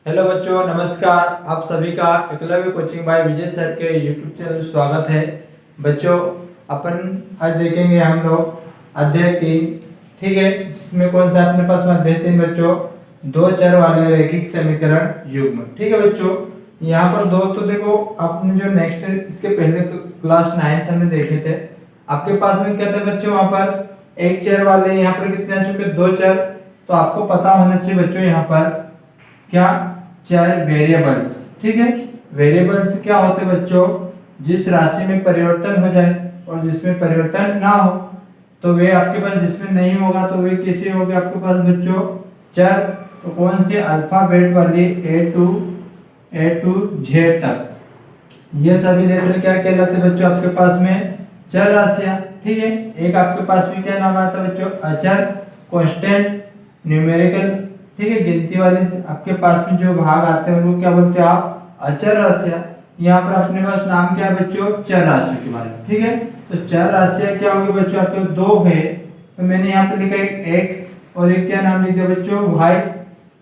Hello बच्चों, नमस्कार। आप सभी का एकलव्य कोचिंग बाय विजय सर के यूट्यूब चैनल स्वागत है। बच्चों, अपन आज देखेंगे हम लोग अध्याय 3, ठीक है, जिसमें कौन सा अपने पास अध्याय 3 बच्चों, दो चर वाले रैखिक समीकरण युग्म। ठीक है बच्चों, यहाँ पर दो तो देखो, आपने जो नेक्स्ट इसके पहले क्लास 9th में देखे थे, आपके पास में क्या था बच्चों, वहां पर एक चर वाले, यहाँ पर कितने आ चुके, दो चर। तो आपको पता होना चाहिए बच्चों यहाँ पर क्या, चर वेरिएबल्स। ठीक है, वेरिएबल्स क्या होते बच्चों, जिस राशि में परिवर्तन हो जाए और जिसमें परिवर्तन ना हो। तो वे आपके पास, जिसमें नहीं होगा तो वे कैसे होंगे आपके पास बच्चों, चर। तो कौन से, अल्फाबेट वाली ए टू जेड तक, ये सभी लेटर क्या कहलाते बच्चों आपके पास में, चर राशियां। ठीक है, एक आपके पास में क्या नाम आता है बच्चों, अचर, कांस्टेंट, न्यूमेरिकल। ठीक है, गिनती वाले आपके पास में जो भाग आते हैं उनको क्या बोलते हैं आप, अचर राशियां। यहाँ पर अपने पास नाम क्या है बच्चों, चर राशियों के बारे में। ठीक है, तो चर राशियां क्या होंगी बच्चों, आपके दो है, तो मैंने यहाँ पे लिखा एक एक्स और एक क्या नाम लिखा बच्चों, वाई।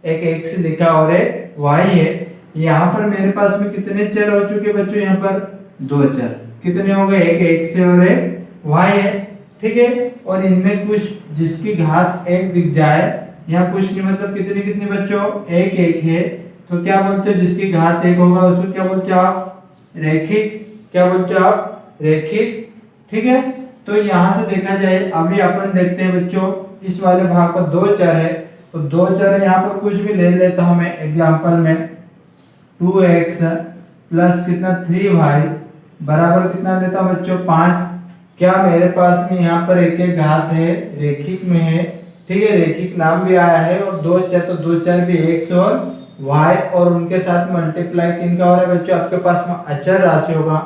एक एक्स लिखा और एक वाई है। यहाँ पर मेरे पास में कितने चर हो चुके बच्चों, यहाँ पर दो चर। कितने हो गए, एक एक्स है और एक वाई है। ठीक है, और इनमें कुछ जिसकी घात एक दिख जाए, यहाँ कुछ नहीं, मतलब कितनी कितनी बच्चों, एक एक है, तो क्या बोलते हो, जिसकी घात एक होगा उसको क्या बोलते हो आप, रैखिक। क्या बोलते हो आप, रैखिक। ठीक है, तो यहाँ से देखा जाए, अभी अपन देखते हैं बच्चों, इस वाले भाग पर दो चर है, तो दो चर यहाँ पर कुछ भी ले लेता हूं मैं एग्जांपल में, 2x प्लस कितना 3y बराबर कितना देता हूं बच्चों, 5। क्या मेरे पास में यहाँ पर एक एक घात है, रैखिक में है। ठीक है, रैखिक नाम भी आया है, और दो चर, तो दो चर भी x और y, और उनके साथ मल्टीप्लाई किनका हो रहा है बच्चों, आपके पास में अचर राशि होगा।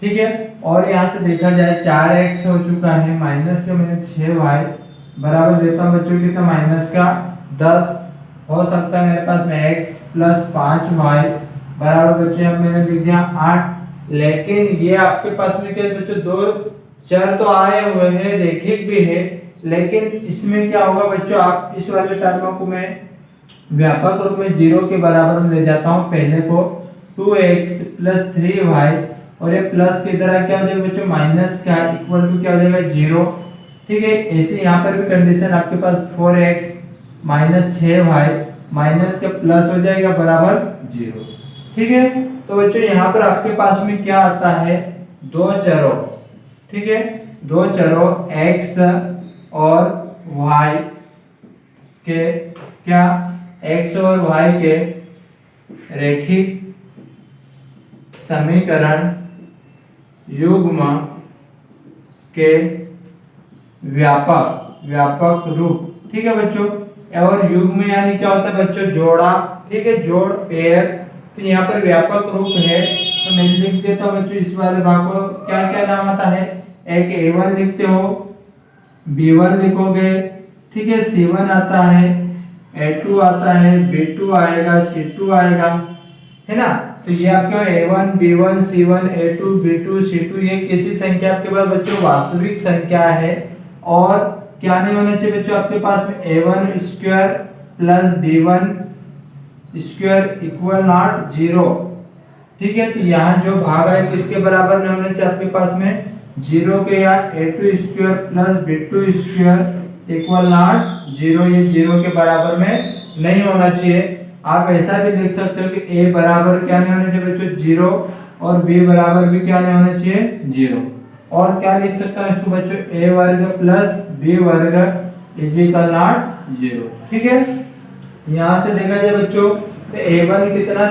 ठीक है, और यहाँ से देखा जाए 4x हो चुका है, माइनस का मैंने 6y बराबर लेता हूँ बच्चों कितना, माइनस का 10। हो सकता है मेरे पास में x प्लस 5y बराबर बच्चों, अब मैंने लिख दिया 8। लेकिन ये आपके पास में क्या बच्चों, दो चर तो आए हुए हैं, रैखिक भी है, लेकिन इसमें क्या होगा बच्चों, आप इस वाले टर्म को मैं व्यापक रूप में 0 के बराबर में ले जाता हूं। पहले को 2x प्लस 3y, और ये प्लस की तरह क्या हो जाएगा बच्चों, माइनस का इक्वल टू क्या हो जाएगा, 0। ठीक है, ऐसे यहाँ पर भी कंडीशन आपके पास 4x माइनस 6y माइनस का प्लस हो जाएगा बराबर 0। ठीक है, तो बच्चों यहाँ पर आपके पास में क्या आता है, दो चरों। ठीक है, दो चरों x और y के क्या, x और y के रैखिक समीकरण युग्म के व्यापक रूप। ठीक है बच्चों, और युग्म यानी क्या होता है बच्चों, जोड़ा। ठीक है, जोड़, पेयर। तो यहाँ पर व्यापक रूप है, तो मैं लिख देता हूँ बच्चों इस वाले भाग को, क्या क्या नाम आता है, एक a1 लिखते हो, b1 लिखोगे, ठीक है, c1 आता है, a2 आता है, b2 आएगा, c2 आएगा, है ना। तो ये आपके a1 b1 c1 a2 b2 c2, ये किसी संख्या आपके पास बच्चों वास्तविक संख्या है। और क्या नहीं होना चाहिए बच्चों आपके पास में, a1 square plus b1 square equal not 0। ठीक है, तो यहाँ जो भाग है किसके बराबर में होना चाहिए आपके पास में, 0 के, या a2 square plus b2 square equal not 0, ये 0 के बराबर में नहीं होना चाहिए। आप ऐसा भी देख सकते हो कि a बराबर क्या नहीं होना चाहिए बच्चों, 0, और b बराबर भी क्या नहीं होना चाहिए, 0। और क्या लिख सकता हूँ इसको बच्चों, a वर्ग प्लस b वर्ग इज इक्वल नॉट 0। ठीक है, यहाँ से देखा जाए बच्चों, तो a1 कितना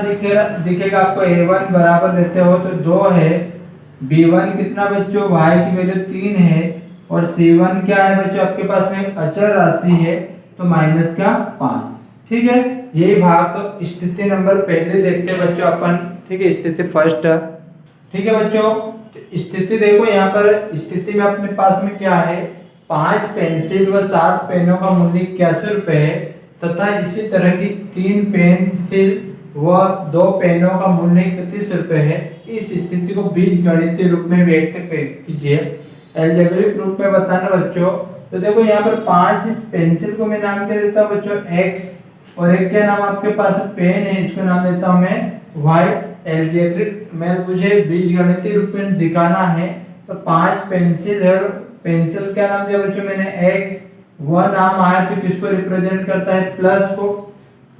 दिखेगा आपको, a1 बराबर लेते हो तो 2 है, b1 कितना बच्चों, y की वैल्यू 3 है, और c1 क्या है बच्चों आपके पास में एक अचर राशि है, तो माइनस का 5। ठीक है, यही भाग तो स्थिति नंबर पहले देखते हैं बच्चों अपन। ठीक है, स्थिति फर्स्ट। ठीक है बच्चों, तो स्थिति देखो, यहाँ पर स्थिति में अपने पास में क्या है, 5 पेंसिल व 7 पेनों का मूल्य 81 रुपए है, तथा इसी तरह की 3 पेंसिल व 2 पेनों का मूल्य 31 रुपए है। इस स्थिति को बीजगणितीय रूप में व्यक्त कीजिए। अलजेब्रिक रूप में बताना बच्चों, तो देखो यहाँ पर 5 इस पेंसिल को मैं नाम क्या देता हूँ बच्चों, x, और एक क्या नाम आपके पास पेन है, इसको नाम देता हूं मैं व्हाइट एल्जेब्रिक। मैं मुझे बीजगणितीय रूप में दिखाना है तो 5 पेंसिल है, पेंसिल क्या नाम दिया बच्चों मैंने एक्स, वह नाम आया तो किसको रिप्रेजेंट करता है प्लस को।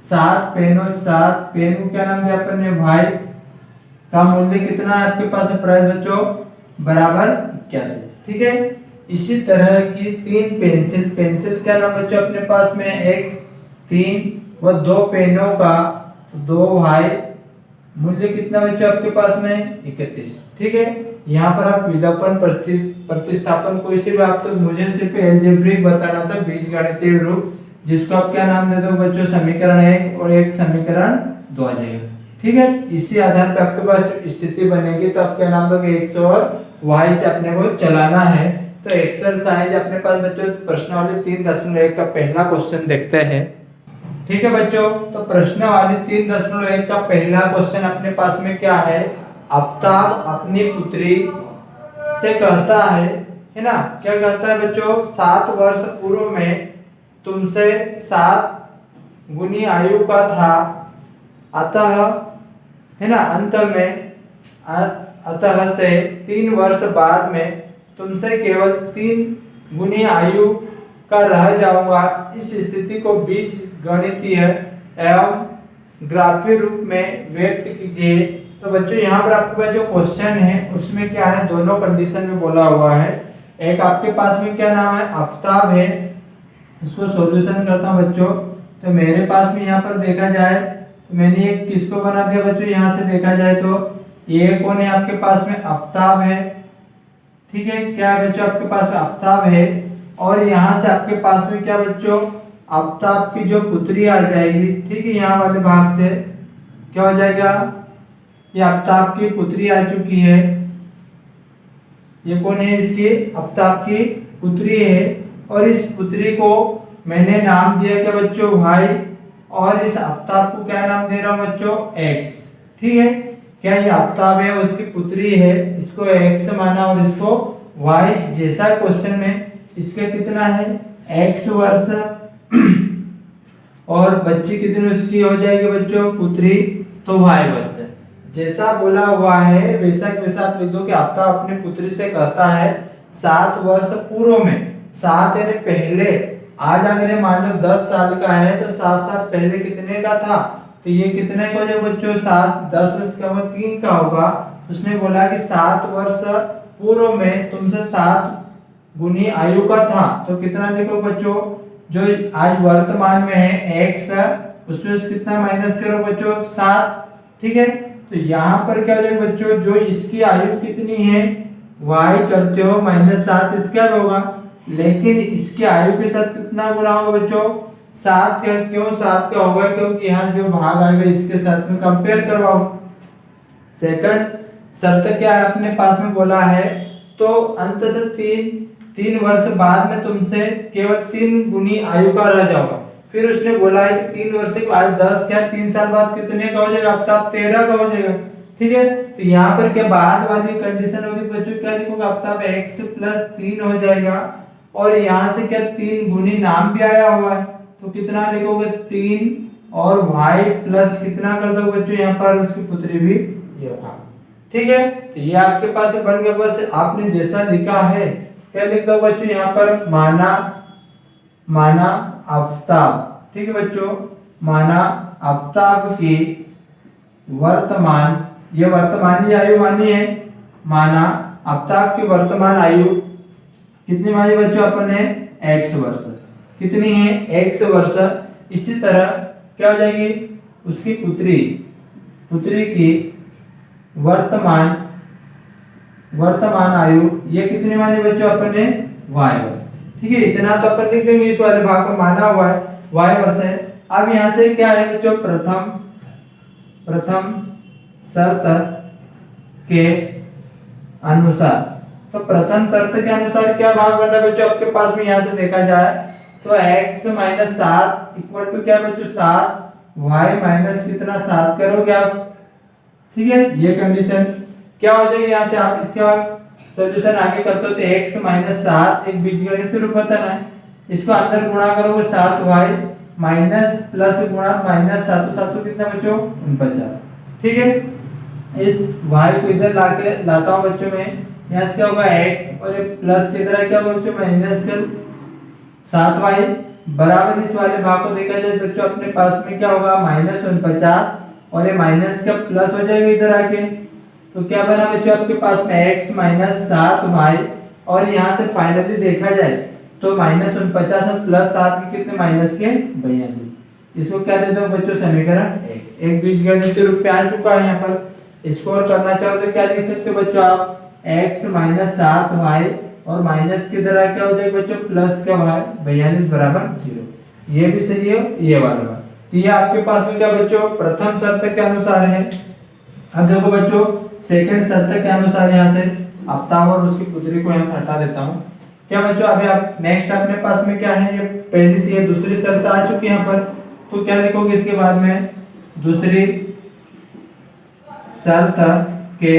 7 पेन और 7 पेन को क्या नाम दिया अपन ने वाई, का मूल्य कितना है आपके पास प्राइस बच्चों बराबर 81। ठीक है, इसी तरह की 3 पेंसिल, पेंसिल क्या नाम बच्चों अपने पास में एक्स 3 व 2 पेनों का 2 भाई, मूल्य कितना बच्चों आपके पास में 31। ठीक है, यहाँ पर आप विलोपन प्रतिस्थापन कोई से भी आप तो मुझे सिर्फ एल्जेब्रिक बताना था, बीजगणितीय रूप, जिसको आप क्या नाम दे दो बच्चों समीकरण 1 और एक समीकरण 2 आ जाएगा। ठीक है, इसी आधार पे आपके पास स्थिति बनेगी तो आप क्या नाम दोगे एक्स और वाई से अपने को चलाना है। तो एक्सरसाइज अपने पास बच्चों प्रश्नावली 3.1 का पहला क्वेश्चन देखते हैं। ठीक है बच्चों, तो प्रश्नावली 3.1 का पहला क्वेश्चन अपने पास में क्या है, आफ्ताब अपनी पुत्री से कहता है ना, क्या कहता है बच्चों 7 वर्ष पूर्व में तुमसे 7 गुनी आयु का था, अतः है ना अंत में अतः से 3 वर्ष बाद में तुमसे केवल 3 गुनी आयु का रह जाऊंगा। इस स्थिति को बीज गणितीय एवं ग्राफीय रूप में व्यक्त कीजिए। तो बच्चों यहाँ पर आपके पास जो क्वेश्चन है उसमें क्या है, दोनों कंडीशन में बोला हुआ है। एक आपके पास में क्या नाम है आफ्ताब है, इसको सॉल्यूशन करता हूँ बच्चों। तो मेरे पास में यहाँ पर देखा जाए तो मैंने एक किसको बना दिया बच्चों, यहाँ से देखा जाए तो ये कौन है आपके पास में आफ्ताब है। ठीक है, क्या है बच्चों आपके पास आफ्ताब है, और यहाँ से आपके पास में क्या बच्चों आफ्ताब की जो पुत्री आ जाएगी। ठीक है, यहाँ वाले भाग से क्या हो जाएगा, ये आफ्ताब की पुत्री आ चुकी है। ये कौन है, इसकी आफ्ताब की पुत्री है, और इस पुत्री को मैंने नाम दिया क्या बच्चों भाई, और इस आफ्ताब को क्या नाम दे रहा हूं बच्चों एक्स। ठीक है, क्या ये आफ्ताब है उसकी पुत्री है, इसको एक्स माना और इसको वाई, जैसा क्वेश्चन में इसका कितना है एक्स वर्ष और बच्ची कितनी उसकी हो जाएगी बच्चों पुत्री, तो वाई वर्ष। जैसा बोला हुआ है वैसा वैसा आप लिख दो कि आफ्ताब अपनी पुत्री से कहता है 7 वर्ष पूर्व में, 7 यानी पहले, आज अगर मान लो 10 साल का है तो 7 साल पहले कितने का था, तो ये कितने का हो जाएगा बच्चों 7, 10 वर्ष का होगा 3 का होगा। उसने बोला कि 7 वर्ष पूर्व में तुमसे 7 गुनी आयु का था, तो कितना लिखो बच्चों, जो आज वर्तमान में है x, उसमें से कितना माइनस करो बच्चों 7। ठीक है, तो यहाँ पर क्या हो जाएगा बच्चों, जो इसकी आयु कितनी है y करते हो -7 इसका भी होगा, लेकिन इसकी आयु के साथ कितना गुना होगा बच्चों 7 का। क्यों 7 का होगा, क्योंकि यहाँ जो भाग आएगा इसके साथ में कंपेयर करवाओ। सेकंड शर्त क्या है अपने पास में बोला है, तो अंत से 3 वर्ष बाद में तुमसे केवल 3 गुनी आयु का रह जाओगा। फिर उसने बोला है कि 3 वर्ष के बाद 10 क्या 3 साल बाद कितने का हो जाएगा आफ्ताब 13 का हो जाएगा। ठीक है, तो यहाँ पर क्या बाद वाली कंडीशन होगी बच्चों, क्या लिखोगे आफ्ताब x + 3 हो जाएगा, और यहाँ से क्या 3 गुनी नाम भी आया हुआ है, तो कितना लिखोगे 3 और y प्लस कितना कर दो बच्चों यहाँ पर उसकी पुत्री भी ये होगा। ठीक है, तो ये आपके पास बन गया। बस आपने जैसा लिखा है क्या लिख दो बच्चों यहाँ पर माना आफ्ताब। ठीक है बच्चों, माना आफ्ताब की वर्तमान, ये वर्तमानी आयु मानी है, माना आफ्ताब की वर्तमान आयु कितनी मानी बच्चों अपन ने x वर्ष, कितनी है x वर्ष। इसी तरह क्या हो जाएगी उसकी पुत्री की वर्तमान आयु ये कितनी मानी बच्चों अपन ने y वर्ष। ठीक है, इतना तो अपन लिख देंगे, इस वाले भाग को माना हुआ है y वर्ष है। अब यहाँ से क्या है बच्चों प्रथम शर्त के अनुसार, तो प्रथम शर्त के अनुसार क्या भाग बन रहा है बच्चों आपके पास में, यहाँ से देखा जाए तो x - 7 इक्वल टू क्या बच्चों 7, y माइनस कितना 7 करोगे आप। ठीक है, ये कंडीशन क्या हो जाएगी, यहाँ से आप इसके बाद सॉल्यूशन आगे करते हो तो x - 7 एक बीजगणितीय रूप होता है, इसको अंदर गुणा करोगे 7y माइनस प्लस गुणा माइनस 7 कितना बच्चों 49। ठीक है, इस y को इधर लाता हूं बच्चों में, यहाँ से क्या होगा x और ये प्लस की तरह क्या होगा बच्चों माइनस कर 7y बराबर इस वाले भाग को देखा जाए बच्चों अपने पास में क्या होगा माइनस 49 और ये माइनस का प्लस हो जाएगा इधर आके, तो क्या बना बच्चों आपके पास में x माइनस 7y और यहाँ से फाइनली देखा जाए तो माइनस 49 और प्लस 7 के कितने माइनस के 42। इसको क्या दे दो बच्चों समीकरण एक बीजगणितीय रूप में आ चुका है। यहाँ पर इसको और करना चाहो तो क्या लिख सकते हो बच्चों आप x माइनस 7y और माइनस की तरह क्या हो जाएगा बच्चों प्लस का y 42 बराबर 0। ये भी सही है ये वाला बात। तो ये आपके पास में क्या बच्चों प्रथम शर्त के अनुसार है। अब देखो बच्चों सेकंड शर्त के अनुसार यहाँ से अवताव और उसकी पुत्री को यहाँ से हटा देता हूँ। क्या बच्चों अभी आप नेक्स्ट अपने पास में क्या है, ये पहली थी ये दूसरी शर्त आ चुकी है यहाँ पर, तो क्या लिखोगे इसके बाद में दूसरी शर्त के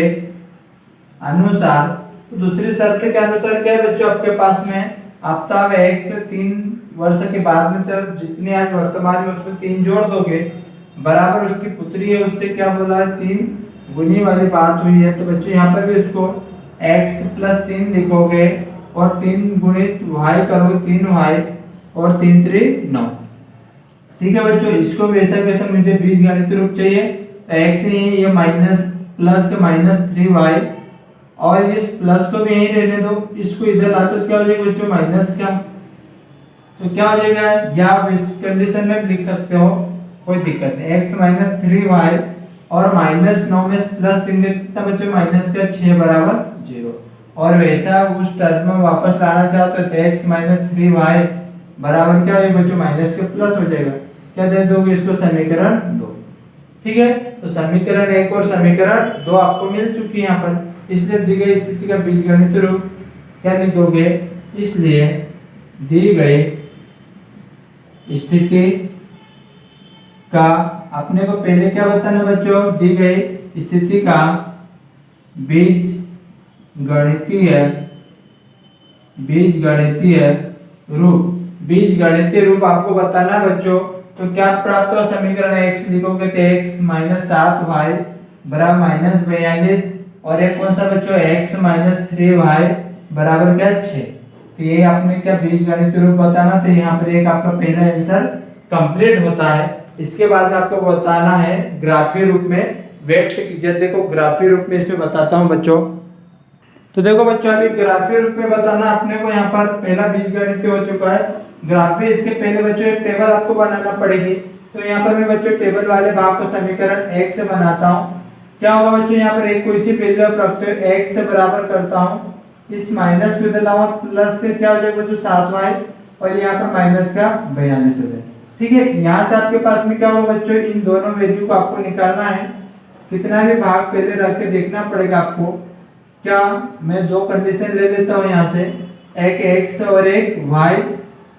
अनुसार। तो दूसरी शर्त के अनुसार क्या है बच्चों आपके पास में अवताव 1 से 3 वर्ष के बाद में तो जितनी आज वर्तमान में उसमें 3 जोड़ दोगे बराबर उसकी पुत्री है उससे क्या बोला है 3 गुनी वाली बात हुई है। तो बच्चों यहाँ पर भी इसको x प्लस 3 लिखोगे और 3 गुणित y करोगे 3y और 3 3 9। ठीक है बच्चों, इसको भी ऐसा कैसे मुझे बीजगणितीय रूप चाहिए तो x है ये माइनस प्लस के माइनस 3y और इस प्लस को भी यहीं रहने दो, इसको इधर लाते तो क्या हो जाएगा बच्चों माइनस का, तो क्या हो जाएगा या आप इस कंडीशन में लिख सकते हो कोई दिक्कत नहीं x माइनस 3y और माइनस 9 में प्लस 3 कितना बच्चों माइनस का 6 बराबर 0। और वैसा उस टर्म में वापस लाना चाहते हो तो x माइनस 3y बराबर क्या है बच्चों माइनस के प्लस हो जाएगा, क्या दे दोगे इसको समीकरण 2। ठीक है, तो समीकरण 1 और समीकरण 2 आपको मिल चुकी है यहाँ पर, इसलिए दी गई स्थिति का बीजगणितीय रूप क्या लिखोगे, इसलिए दी गई स्थिति का अपने को पहले क्या बताना बच्चों, दी गई स्थिति का बीजगणितीय रूप आपको बताना बच्चों। तो क्या प्राप्त हो समीकरण x लिखोगे तो x माइनस 7y बराबर माइनस 42 और एक कौन सा बच्चों x माइनस 3y बराबर क्या 6। तो ये आपने क्या बीजगणितीय रूप बताना, तो यहाँ पर एक आपका पहला आंसर कंप्लीट होता है। इसके बाद में आपको बताना है ग्राफीय रूप में व्यक्त कीजिए। देखो ग्राफीय रूप में इसमें बताता हूँ बच्चों, तो देखो बच्चों अभी ग्राफीय रूप में बताना अपने को यहाँ पर पहला बीजगणितीय हो चुका है ग्राफीय। इसके पहले बच्चों एक टेबल आपको बनाना पड़ेगी, तो यहाँ पर मैं बच्चों टेबल वाले भाग को समीकरण 1 से बनाता हूँ। क्या होगा बच्चों यहाँ पर एक कोई सी वैल्यू आप रखते हो 1 से बराबर करता हूँ, इस माइनस को इधर लाओ प्लस के क्या हो जाएगा बच्चों 7y और यहाँ पर माइनस का 42 हो जाएगा। ठीक है, यहाँ से आपके पास में क्या होगा बच्चों इन दोनों वैल्यू को आपको निकालना है। कितना भी भाग पहले रख के देखना पड़ेगा आपको। क्या मैं दो कंडीशन ले लेता हूँ यहाँ से, एक x और एक y।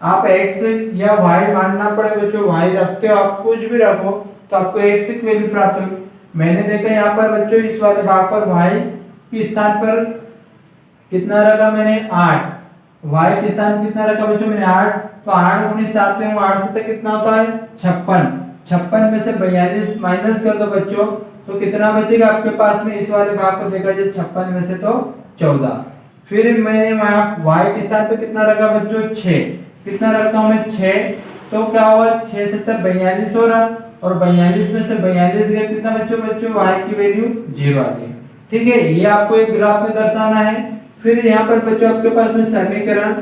आप x या y मानना पड़ेगा बच्चों, y रखते हो आप कुछ भी रखो तो आपको x की वैल्यू प्राप्त होगी। मैंने देखा यहाँ पर बच्चों इस वाले भाग पर y के स्थान पर कितना रखा मैंने 8, y के स्थान कितना रखा बच्चों मैंने 8, तो 8 गुणित 7 में 8 से कितना होता है 56। 56 में से 42 माइनस कर दो बच्चों, तो कितना बचेगा आपके पास में इस वाले भाग को देखा जाए 56 में से तो 14। फिर मैंने वहां y के स्थान पे कितना रखा बच्चों 6, कितना रखा हूं मैं 6, तो क्या हुआ 6 से 42 हो रहा और 42 में से 42 गया कितना बच्चों y की वैल्यू 0 आ गई। ठीक है, ये आपको एक ग्राफ में दर्शाना है। फिर यहाँ पर बच्चों आपके पास में समीकरण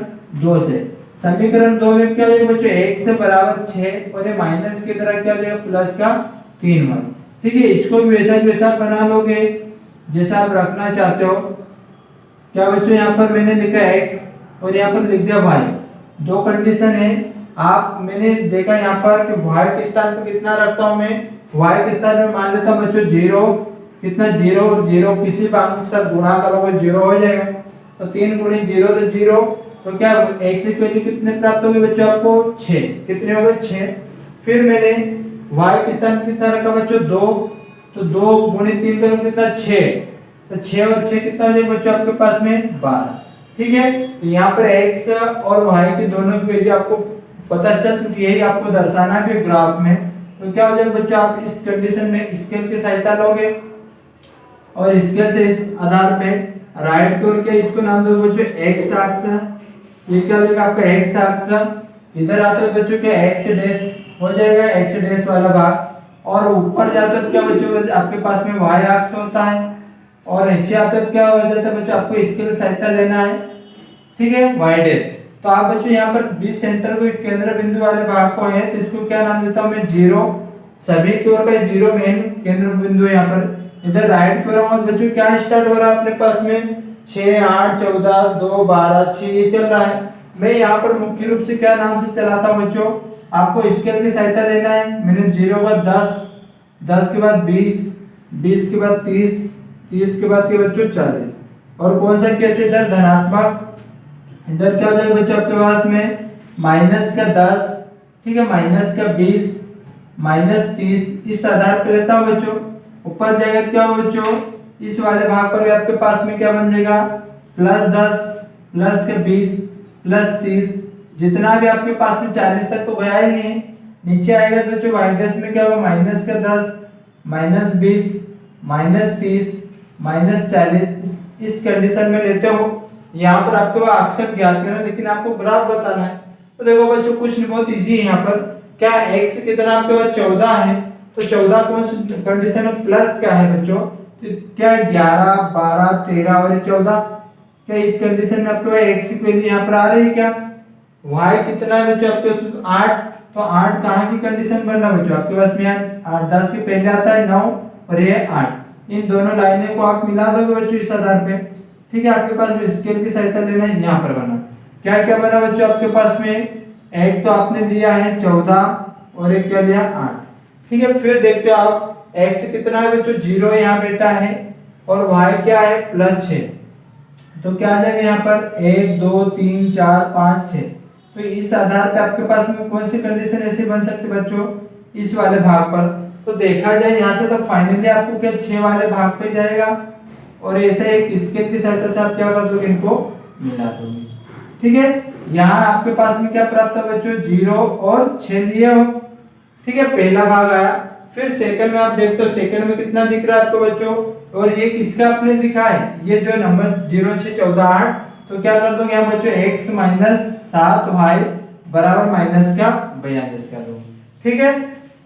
2 से, समीकरण 2 में क्या हो जाएगा बच्चों 1 से बराबर 6 और ये माइनस की तरह क्या हो जाएगा प्लस का 3y। ठीक है, इसको भी वैसा बना लोगे जैसा आप रखना चाहते हो। क्या बच्चों यहाँ पर मैंने लिखा x और यहाँ पर लिख दिया y, दो कंडीशन है। आप मैंने देखा यहाँ पर कि y के स्थान पर कितना रखता हूँ मैं, y के स्थान में मान लेता हूँ बच्चों 0, कितना 0 और 0 किसी भी अंक के साथ गुणा करोगे 0 हो जाएगा, तो 3 गुणित 0 तो 0, तो क्या x की वैल्यू कितने प्राप्त होगी बच्चों आपको 6, कितने हो गए 6। फिर मैंने y के स्थान कितना रखा बच्चों 2, तो 2 गुणित 3 करो कितना 6, तो 6 और 6 कितना हो जाएगा बच्चों आपके पास में 12। ठीक है, तो यहाँ पर x और y की दोनों की वैल्यू आपको पता चल चुकी है, आपको दर्शाना भी ग्राफ में। तो क्या हो जाएगा बच्चों, आप इस कंडीशन में स्केल की सहायता लोगे और स्केल से इस आधार पे राइट की ओर क्या इसको नाम दोगे बच्चों एक्स अक्ष। ये क्या हो जाएगा आपका एक्स अक्ष। इधर आते हो बच्चों क्या एक्स डैश हो जाएगा, एक्स डैश वाला भाग। और ऊपर जाते हो क्या बच्चों आपके पास में वाई अक्ष होता है। और नीचे आते हो क्या हो जाता है बच्चों, आपको स्केल सहायता लेना है, ठीक है, वाई डैश। तो आप बच्चों यहाँ पर बीच सेंटर को केंद्र बिंदु वाले भाग को है तो इसको क्या नाम देता हूँ मैं, जीरो। सभी की ओर का जीरो मेन केंद्र बिंदु है यहाँ पर। इधर राइट की ओर बच्चों क्या स्टार्ट हो रहा है अपने पास में 6 8 14 2 12 6 ये चल रहा है। मैं यहाँ पर मुख्य रूप से क्या नाम से चलाता हूँ बच्चों, आपको स्केल की सहायता लेना है। मैंने 0 के बाद 10, 10 के बाद 20, 20 के बाद 30, 30 के बाद के बच्चों 40। और कौन सा केस इधर धनात्मक, इधर क्या हो जाएगा बच्चों आपके पास में माइनस का 10, ठीक है, माइनस का 20, माइनस 30 इस आधार पे लेता हूँ बच्चों। ऊपर जाएगा क्या होगा बच्चों, इस वाले भाग पर भी आपके पास में क्या बन जाएगा प्लस 10 प्लस का 20 प्लस 30, जितना भी आपके पास में 40 तक तो गया ही नहीं। नीचे आएगा बच्चों वाई डैश में क्या होगा माइनस का 10 माइनस 20 माइनस 30 माइनस 40 इस कंडीशन में लेते हो। यहाँ पर आपके पास अक्षर ज्ञात करना लेकिन आपको ग्राफ बताना है। तो देखो बच्चों कुछ नहीं, बहुत इजी है। यहाँ पर क्या x कितना आपके पास 14 है, तो 14 कौन सी कंडीशन में प्लस का है बच्चों, तो क्या 11 12 13 और 14, क्या इस कंडीशन में आपके पास x की वैल्यू यहाँ पर आ रही है क्या। y कितना है बच्चों आपके पास 8, तो 8 कहाँ की कंडीशन बन रहा है बच्चों आपके पास में 8 10 के पहले आता है 9 और ये 8। इन दोनों लाइनें को आप मिला दोगे बच्चों इस आधार पे, ठीक है। आपके पास में स्केल की सहायता लेना है। यहाँ पर बना क्या क्या बना बच्चों आपके पास में, एक तो आपने लिया है 14 और एक क्या लिया 8, ठीक है। फिर देखते हो आप x कितना है बच्चों 0 यहाँ बेटा है और y क्या है +6, तो क्या आ जाएगा यहाँ पर 1 2 3 4 5 6। तो इस आधार पे आपके पास में कौन सी कंडीशन ऐसे बन सकती है बच्चों, इस वाले भाग पर। तो देखा जाए यहाँ से तो फाइनली आपको क्या 6 वाले भाग पे जाएगा और ऐसे एक स्केल की सहायता से आप क्या कर दोगे इनको मिला दोगे, ठीक है। यहाँ आपके पास में क्या प्राप्त है बच्चों 0 और 6 लिए हो, ठीक है, पहला भाग आया। फिर सेकंड में आप देखते हो सेकंड में कितना दिख रहा है आपको बच्चों, और ये किसका आपने दिखा है, ये जो नंबर 0 6 14 8। तो क्या कर दोगे यहाँ बच्चों x - 7y बराबर माइनस का 42 कर दो, ठीक है।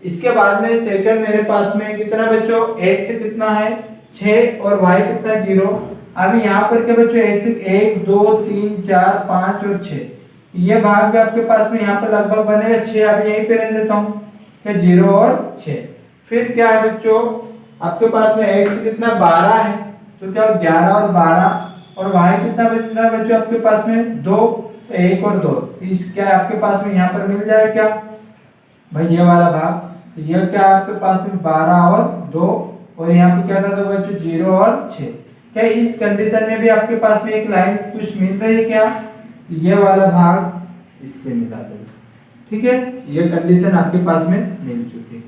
इसके बाद में सेकंड मेरे पास में कितना बच्चों x कितना है 6 और y कितना 0। अब यहाँ पर क्या बच्चों x 1 2 3 4 5 और 6, ये भाग भी आपके पास में यहाँ पर लगभग बनेगा 6। अब यहीं पे रहने देता हूँ क्या 0 और 6। फिर क्या है बच्चों आपके पास में x कितना 12 है, तो क्या 11 और 12, और y कितना बच रहा है बच्चों आपके पास में 2, तो 1 और 2, इस क्या आपके पास में यहाँ पर मिल जाएगा क्या भाई ये वाला भाग। तो ये क्या आपके पास में 12 और 2, और यहाँ पे क्या कर दो बच्चों 0 और 6। क्या इस कंडीशन में भी आपके पास में एक लाइन कुछ मिल रही है क्या, ये वाला भाग इससे मिला दो, ठीक है। ये कंडीशन आपके पास में मिल चुकी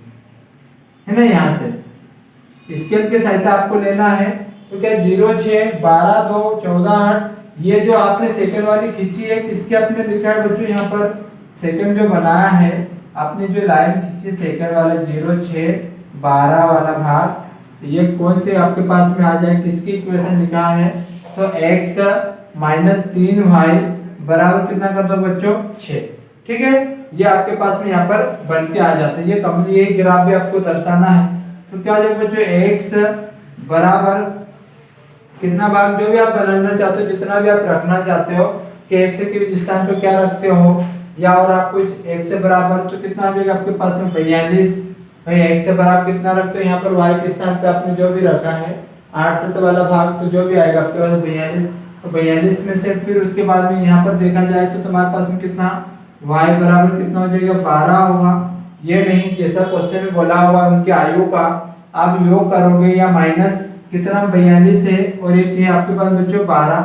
है ना। यहाँ से स्केल के सहायता आपको लेना है, तो क्या 0 6 12 2 14 8, ये जो आपने सेकंड वाली खींची है किसके आपने लिखा है बच्चों, यहाँ पर सेकंड जो बनाया है आपने जो लाइन खींची सेकंड वाला 0 6 12 वाला भाग, ये कौन से आपके पास में आ जाए, किसकी इक्वेशन लिखा है, तो x - 3y बराबर कितना कर दो बच्चों 6, ठीक है। ये आपके पास में यहाँ पर बन के आ जाता है। ये कंप्लीट ये ग्राफ भी आपको दर्शाना है। तो क्या हो जाएगा बच्चों x बराबर कितना भाग जो भी आप बनाना चाहते हो, जितना भी आप रखना चाहते हो कि x के स्थान पर क्या रखते हो, या और आप कुछ x से बराबर, तो कितना आ जाएगा आपके पास में 42। भाई x से बराबर कितना रखते हो, यहाँ पर y के स्थान पे आपने जो भी रखा है 8 7 वाला भाग, तो जो भी आएगा आपके पास 42। तो 42 में से फिर उसके बाद में यहाँ पर देखा जाए तो तुम्हारे पास में कितना y बराबर कितना हो जाएगा 12 होगा। ये नहीं जैसा क्वेश्चन में बोला हुआ उनके आयु का आप योग करोगे या माइनस कितना 42 है और एक ये आपके पास बच्चों 12।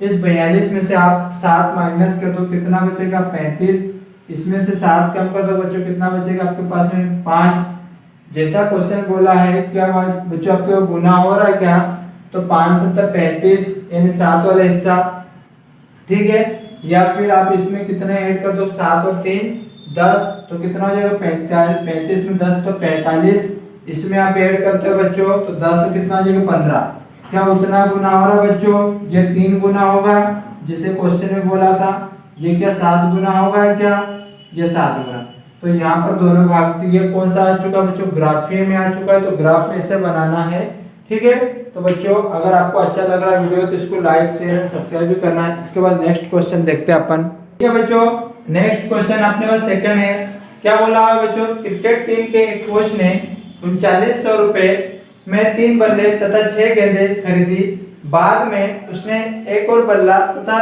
इस 42 में से आप 7 माइनस कर दो कितना बचेगा 35। इसमें से 7 कम कर दो बच्चों कितना बचेगा आपके पास में 5। जैसा क्वेश्चन बोला है क्या बच्चों आपके गुना हो रहा है क्या, तो 5 7 35 यानी 7 वाला हिस्सा, ठीक है। या फिर आप इसमें कितने ऐड कर दो 7 और 3 10 तो कितना हो जाएगा 45, 35 में 10 तो 45, इसमें आप ऐड करते हो बच्चों तो 10 तो कितना हो जाएगा 15। क्या उतना गुना हो रहा है बच्चों? ये 3 गुना होगा जिसे क्वेश्चन में बोला था। ये क्या 7 गुना होगा क्या? ये 7 गुना। तो यहाँ पर दोनों भाग, ये कौन सा आ चुका बच्चों? ग्राफीय में आ चुका है, तो ग्राफ में इसे बनाना है। ठीक है, तो बच्चों अगर आपको अच्छा लग रहा है वीडियो तो इसको लाइक शेयर एंड सब्सक्राइब भी करना है। इसके बाद नेक्स्ट क्वेश्चन देखते हैं अपन। ठीक है बच्चों, नेक्स्ट क्वेश्चन अपने पास सेकंड है। क्या बोला है बच्चों? क्रिकेट टीम के एक कोच ने 3900 रुपए में 3 बल्ले तथा 6 गेंदें खरीदी। बाद में उसने एक और बल्ला तथा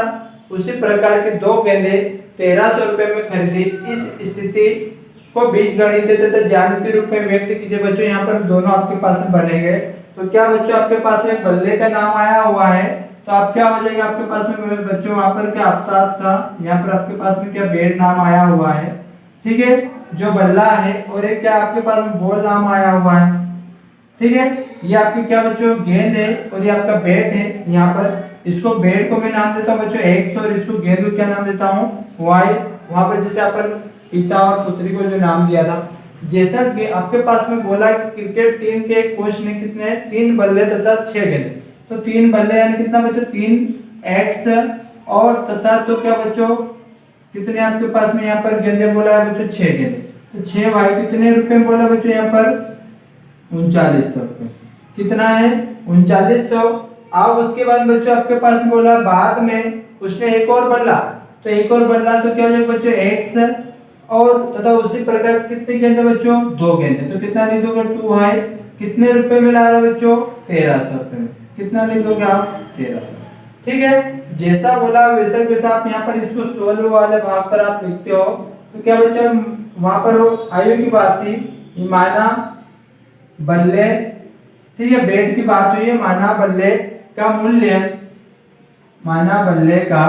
उसी प्रकार के 2 गेंदें 1300 रुपए में खरीदी। इस स्थिति को बीजगणितीय तथा ज्यामितीय रूप में व्यक्त कीजिए। बच्चों यहाँ पर दोनों आपके पास में बनेंगे। तो क्या बच्चों आपके पास में बल्ले का नाम आया हुआ है, तो आप क्या हो जाएगा आपके पास में बच्चों वहां पर क्या आता था, यहाँ पर आपके पास में क्या बैट नाम आया हुआ है। ठीक है, जो बल्ला है, और एक क्या आपके पास में बॉल नाम आया हुआ है। ठीक है, ये आपकी क्या बच्चों गेंद है और ये आपका बैट है। यहाँ पर इसको बैट को मैं नाम देता हूँ बच्चों एक्स और इसको गेंद को क्या नाम देता हूँ वाई। वहां पर जैसे अपन पिता और पुत्री को जो नाम दिया था, जैसा कि आपके पास में बोला क्रिकेट टीम के कोच ने कितने 3 बल्ले तथा 6 गेंदें, तो 3 बल्ले यानी कितना बच्चों 3 एक्स और तथा तो क्या बच्चों कितने आपके पास में यहाँ पर गेंदे बोला है बच्चों 6 गेंदे, तो 6 वाई कितने रुपए में बोला बच्चों यहाँ पर 3900 रुपए। कितना है 3900। अब उसके बाद बच्चों आपके पास में बोला बाद में उसने एक और बल्ला, तो एक और बल्ला तो क्या हो जाएगा बच्चों एक्स और तथा उसी प्रकार कितने गेंदे बच्चों 2 गेंदे, तो कितना लिख दोगे 2y। कितने रुपए में ला रहे बच्चों 1300 रुपए में। कितना लिख दोगे आप 1300। ठीक है, जैसा बोला वैसा वैसा आप यहाँ पर इसको सोल्व वाले भाग पर आप लिखते हो। तो क्या बच्चों वहां पर आयु की बात थी, माना बल्ले, ठीक है बैट की बात हुई है, माना बल्ले का मूल्य, माना बल्ले का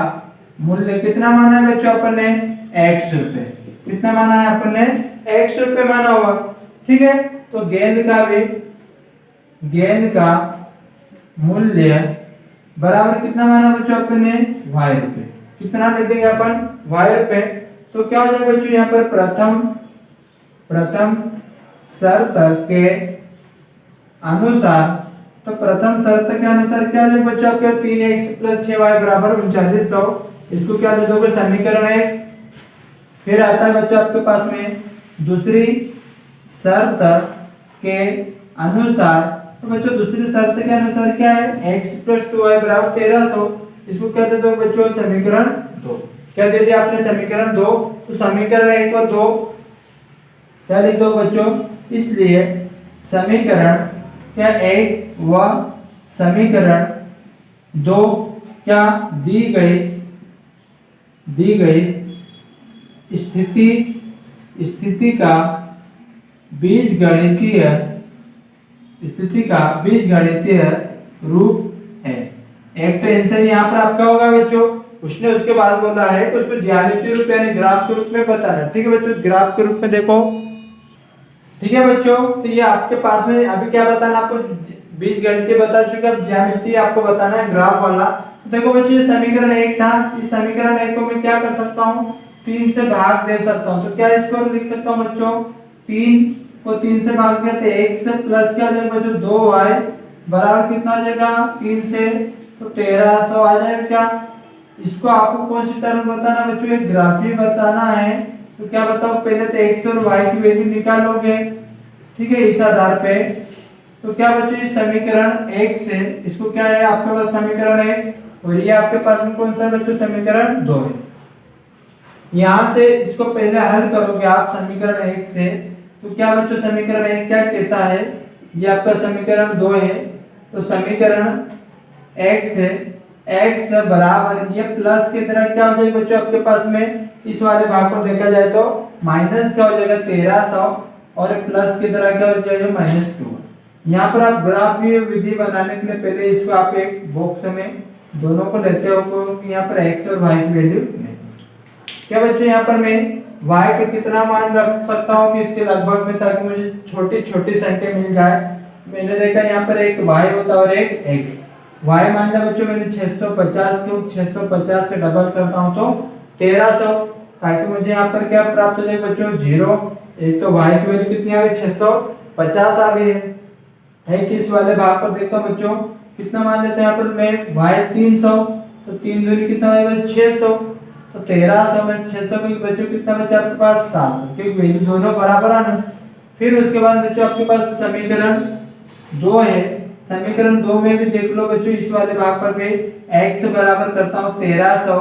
मूल्य कितना माना है बच्चों अपन ने x रुपए। कितना माना है अपन ने x रुपए माना हुआ। ठीक है, तो गेंद का भी, गेंद का मूल्य बराबर कितना माना बच्चों अपन ने y रुपए। कितना लिख देंगे अपन y रुपए। तो क्या हो जाएगा बच्चों यहाँ पर प्रथम शर्त के अनुसार, तो प्रथम शर्त के अनुसार क्या हो जाएगा बच्चों आपके 3x + 6y बराबर 3900। इसको क्या दे दोगे समीकरण 1। फिर आता है बच्चों आपके पास में दूसरी शर्त के अनुसार, तो बच्चों दूसरी शर्त के अनुसार क्या है x + 2y बराबर 1300। इसको क्या दे दोगे बच्चों समीकरण 2। क्या दे दिया आपने समीकरण 2, तो समीकरण 1 और 2 क्या लिख दो बच्चों। इसलिए समीकरण क्या 1 व समीकरण 2 क्या दी गई स्थिति का बीजगणितीय रूप है। एक तो आंसर यहाँ पर आपका होगा बच्चों। उसने उसके बाद बोला है कि उसको ज्यामितीय रूप यानी ग्राफ के रूप में बताना। ठीक है बच्चों, ग्राफ के रूप में देखो। ठीक है बच्चों, तो ये आपके पास में अभी क्या बताना आपको, बीजगणितीय बता चुके, अब ज्यामितीय आपको बताना है ग्राफ वाला। तो देखो बच्चों ये समीकरण 1 था, इस समीकरण 1 को मैं क्या कर सकता हूँ 3 से भाग दे सकता हूँ। तो क्या इसको लिख सकता हूँ बच्चों 3 को 3 से भाग दिया तो x प्लस क्या हो जाएगा बच्चों 2y बराबर कितना हो जाएगा 3 से, तो 1300 आ जाएगा। क्या इसको आपको कौन सी टर्म बताना बच्चों, एक ग्राफी बताना है। तो क्या बताओ पहले तो x और y की वैल्यू निकालोगे। ठीक है, इस आधार पे तो क्या बच्चों इस समीकरण 1 से इसको क्या है आपके पास समीकरण 1 और ये आपके पास में कौन सा बच्चों समीकरण 2 है। यहां से इसको पहले हल करोगे आप समीकरण 1 से, तो क्या बच्चों समीकरण 1 क्या कहता है, ये आपका समीकरण 2 है। तो समीकरण x बराबर ये प्लस की तरह क्या हो जाएगा बच्चों आपके पास में, इस वाले भाग को देखा जाए तो माइनस क्या हो जाएगा 1300 और प्लस की तरह क्या हो जाएगा -2। यहाँ पर आप ग्राफ विधि बनाने के लिए पहले इसको आप एक बॉक्स में दोनों को लेते हो, यहाँ पर x और y की वैल्यू क्या बच्चों यहाँ पर मैं y का कितना मान रख सकता हूँ कि इसके लगभग में, ताकि मुझे छोटी छोटी संख्या मिल जाए। मैंने देखा यहाँ पर एक y होता है और एक x। y मान लिया बच्चों मैंने 650 को 650 के डबल करता हूँ तो 1300, ताकि मुझे यहाँ पर क्या प्राप्त हो जाए बच्चों 0। एक तो y की वैल्यू कितनी आ गई 650 आ गई है कि इस वाले भाग पर देखता हूँ बच्चों कितना मान लेते हैं यहाँ पर मैं y 300, तो 3 दूनी कितना होगा 600, तो 1300 में 600 में बच्चों कितना बचा आपके पास 700, क्योंकि वैल्यू दोनों बराबर आना। फिर उसके बाद बच्चों आपके पास समीकरण 2 है। समीकरण 2 में भी देख लो बच्चों इस वाले भाग पर मैं x बराबर करता हूँ 1300,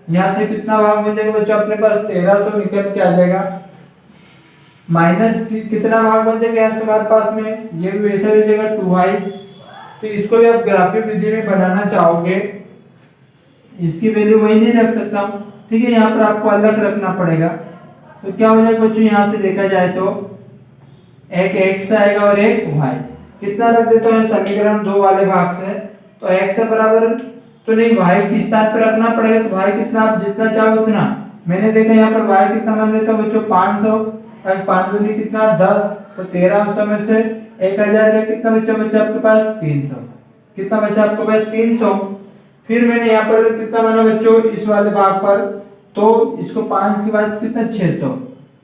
यहाँ से कितना भाग बन जाएगा बच्चों अपने पास 1300 निकल के आ जाएगा, माइनस कितना भाग बन जाएगा यहाँ से हमारे पास में ये भी वैसे हो जाएगा 2y। तो इसको भी आप ग्राफिक विधि में बनाना चाहोगे, इसकी वैल्यू वही नहीं रख सकता हूँ, ठीक है, यहाँ पर आपको अलग रखना पड़ेगा। तो क्या हो जाएगा बच्चों यहाँ से देखा जाए तो एक x आएगा और एक y, कितना रख देते हैं समीकरण 2 वाले भाग से, तो x बराबर तो नहीं y किस स्थान पर रखना पड़ेगा, तो y कितना आप जितना चाहो उतना। मैंने देखा यहाँ पर y कितना मान लेता हूँ बच्चों 500, 5 दूनी कितना 10, तो 1300 में से 1000 का कितना बचा आपके पास 300, कितना बचा आपके पास 300। फिर मैंने यहाँ पर कितना माना बच्चों इस वाले भाग पर, तो इसको 5 के बाद कितना 600,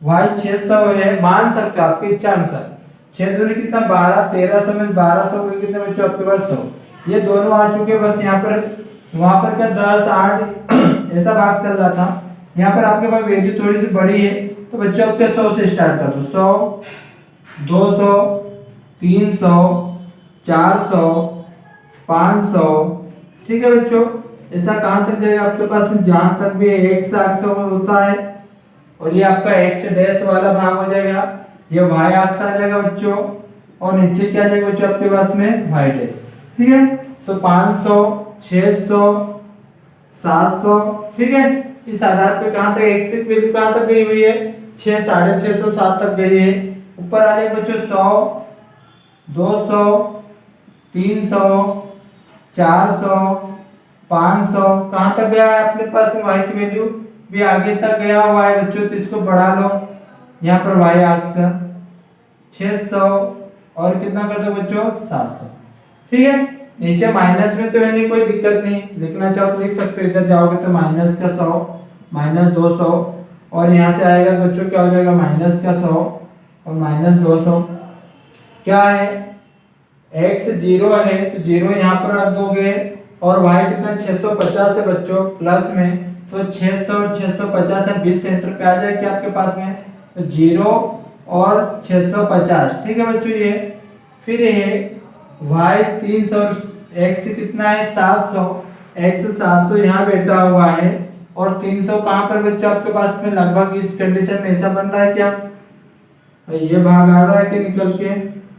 y 600 है, मान सकते हो आपकी इच्छा अनुसार। 6 दूनी कितना 12, 1300 में 1200 को कितना बच्चों आपके पास 100, ये दोनों आ चुके। बस यहाँ पर वहां पर क्या 10 8 ऐसा भाग चल रहा था, यहाँ पर आपके पास वैल्यू थोड़ी सी बड़ी है, तो बच्चों आपके 100 से स्टार्ट कर दो, 100 200 300 400 500, ठीक है बच्चों। ऐसा कहां तक जाएगा आपके पास में जहां तक भी x अक्ष होता है, और ये आपका x डैश वाला भाग हो जाएगा, ये y अक्ष आ जाएगा बच्चों, और नीचे क्या आ जाएगा बच्चों आपके पास में y डैश, ठीक है। तो 500 600 700, ठीक है, इस आधार पे कहां तक x की वैल्यू कहां तक गई हुई है 6 650 7 तक गई है। ऊपर आ जाएगा बच्चों 100 200 300 400 500, कहां तक गया है अपने पास में y की वैल्यू भी आगे तक गया हुआ है बच्चों, तो इसको बढ़ा लो, यहाँ पर y अक्ष 600 और कितना कर दो बच्चों 700, ठीक है। नीचे माइनस में तो है नहीं, कोई दिक्कत नहीं, लिखना चाहो तो लिख सकते हो, इधर जाओगे तो माइनस का 100 माइनस 200, और यहाँ से आएगा बच्चों क्या हो जाएगा माइनस का 100 और माइनस 200, क्या है x 0 है तो 0 यहाँ पर रख दोगे, और y कितना 650 है बच्चों प्लस में, तो 600 और 650 है 20 सेंटर पे आ जाएगी आपके पास में, तो 0 और 650, ठीक है बच्चों ये। फिर ये y 300 और x कितना है 700, x 700 यहाँ बैठा हुआ है, और 300 कहाँ पर बच्चों आपके पास में लगभग इस कंडीशन में ऐसा बन रहा है क्या, ये भाग आ रहा है कि निकल के,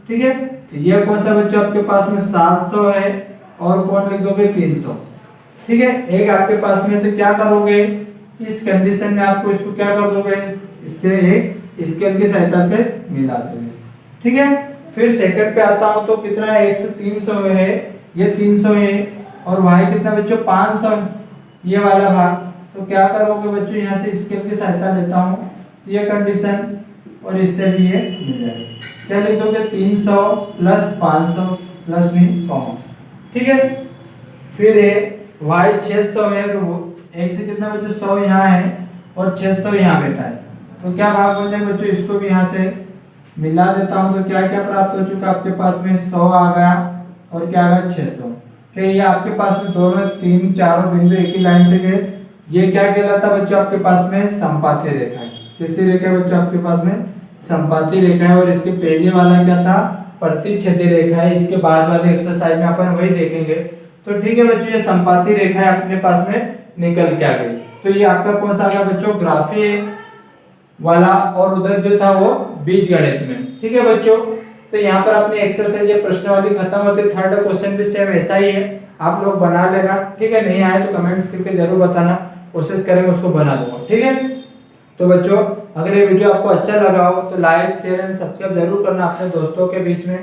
ठीक है। तो ये कौन सा बच्चों आपके पास में 700 है, और कौन लिख दोगे 300, ठीक है। एक आपके पास में, तो क्या करोगे इस कंडीशन में आपको इसको क्या कर दोगे, इससे एक स्केल की सहायता से मिला दोगे, ठीक है। फिर सेकंड पे आता हूं तो कितना है x 300 है, ये 300 है, और y कितना बच्चों 500 ये वाला भाग, तो क्या करोगे बच्चों यहाँ से स्केल की सहायता लेता हूँ, ये कंडीशन और इससे भी ये मिल जाएगा, क्या लिख दोगे 300 प्लस 500 प्लस में कॉमा, ठीक है। फिर y 600 है, x कितना बच्चों 100 यहाँ है और 600 यहाँ बैठा है, तो क्या भाग बन जाएगा बच्चों, इसको भी यहाँ से मिला देता हूँ, तो क्या क्या प्राप्त हो चुका आपके पास में 100 आ गया और क्या आ गया 600, ठीक है। ये आपके पास में दोनों 3 4 बिंदु एक ही लाइन से गए, ये क्या कहलाता बच्चों आपके पास में संपाती रेखा है, किसकी रेखा है बच्चों आपके पास में संपाती रेखा है, और इसके पहले वाला क्या था प्रतिच्छेदी रेखा है, इसके बाद वाले एक्सरसाइज में अपन वही देखेंगे। तो ठीक है बच्चों, ये संपाती रेखा है अपने पास में निकल के आ गई, तो ये आपका कौन सा आ गया बच्चों ग्राफी वाला, और उधर जो था वो बीजगणित में, ठीक है बच्चों। तो यहाँ पर अपनी एक्सरसाइज ये प्रश्न वाली खत्म होती है। थर्ड क्वेश्चन भी सेम ऐसा ही है, आप लोग बना लेना, ठीक है। नहीं आए तो कमेंट्स करके जरूर बताना, कोशिश करेंगे उसको बना दूंगा, ठीक है। तो बच्चों अगर ये वीडियो आपको अच्छा लगा हो तो लाइक शेयर एंड सब्सक्राइब जरूर करना अपने दोस्तों के बीच में।